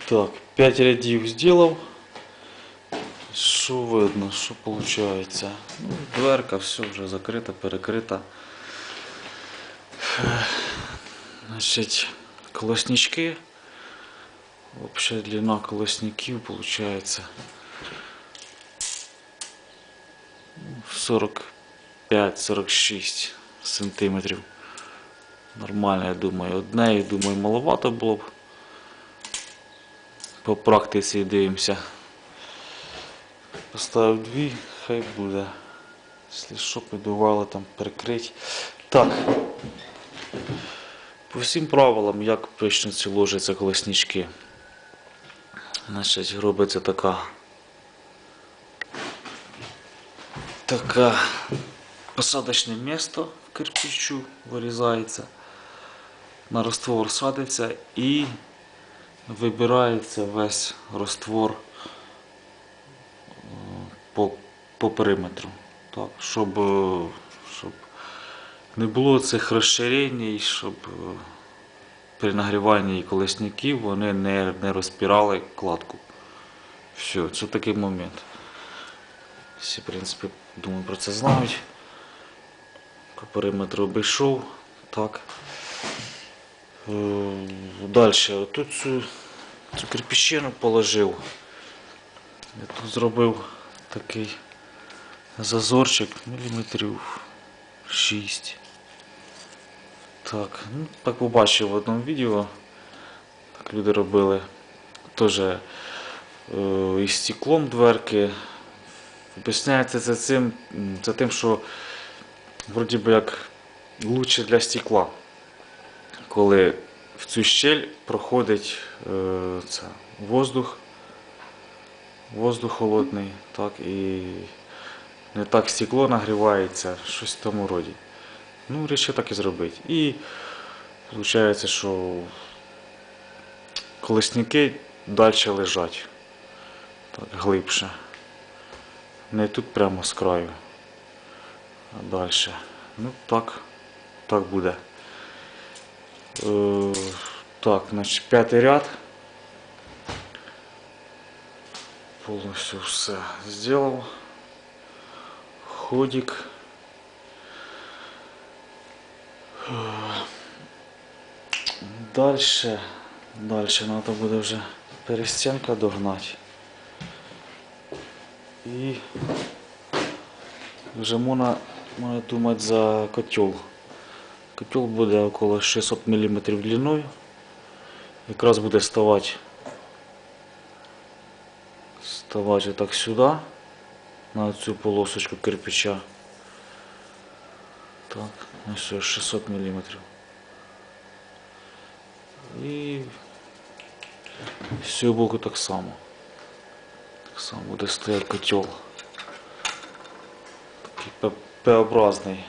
Так, 5 рядів зробив. Що видно, що виходить? Ну, дверка, все вже закрита, перекрита. Значить, колоснички. Общая длина колосників виходить 45-46 сантиметрів. Нормально, я думаю. Одне, думаю, маловато було б. По практиці дивимося. Поставив дві, хай буде. Якщо що, підувало там прикрити. Так. По всім правилам, як пишниці ложаться колоснички. Значить, робиться таке посадочне місце в кирпичу вирізається, на раствор садиться і вибирається весь раствор по периметру, так, щоб не було цих розширень, щоб при нагріванні колесників вони не розпирали кладку. Все, це такий момент. Всі, в принципі, думаю, про це знають. По периметру обійшов. Так. Далі, тут цю кирпичину положив. Я тут зробив такий зазорчик міліметрів 6. Так, ну, так побачив в одному відео, так люди робили. Теж із стеклом дверки. Об'ясняється це тим, що вроді би як лучше для стекла, коли в цю щель проходить воздух холодний, так, і не так стекло нагрівається, щось в тому роді. Ну, вирішив так і зробити. І виходить, що колесники далі лежать, так, глибше. Не тут прямо з краю, а далі. Ну так буде. Так, значить, 5-й ряд. Повністю все зробив. Ходик. Дальше треба буде вже перестінка догнати. І вже можна думати за котел. Котел буде около 600 мм длиною. Якраз буде ставати отак сюди, на цю полосочку кирпича. Так, ось 600 мм. І з цього боку так само. Так само буде стояти котел. Такий П-образний.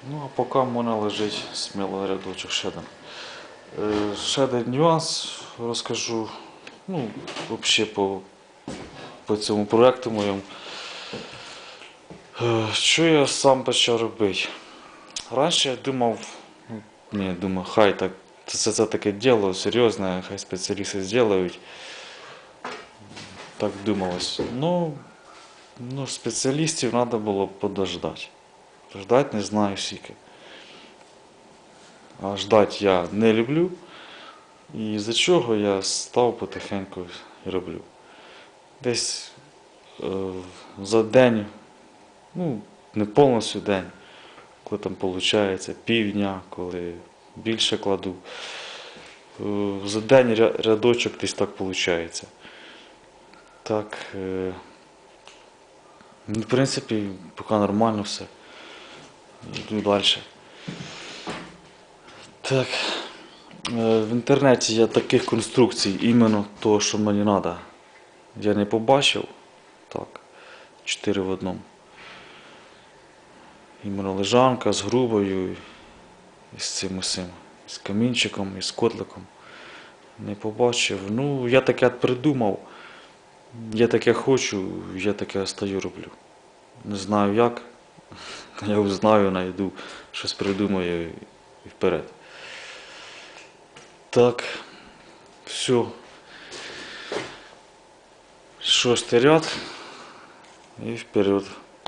Ну, а поки можна лежить сміло рядочок ще один. Ще один нюанс розкажу. Ну, взагалі по цьому проєкту моєму. Що я сам почав робити? Раніше я думав, хай так, це таке діло серйозне, хай спеціалісти зроблять. Так думалось. Ну, спеціалістів треба було подождати. Ждать не знаю скільки. А ждать я не люблю. І з-за чого я став потихеньку і роблю. Десь за день, ну не повністю день, коли там виходить півдня, коли більше кладу. За день рядочок десь так виходить. Так, в принципі, поки нормально все. Йду далі. Так, в інтернеті я таких конструкцій, іменно того, що мені треба, я не побачив. Так, 4 в одному. Іменно лежанка з грубою, з цим усім, з камінчиком, і з котликом. Не побачив. Ну, я таке придумав, я таке хочу, я таке стою роблю. Не знаю як, я узнаю, знайду, щось придумаю і вперед. Так, все. Шостий ряд і вперед.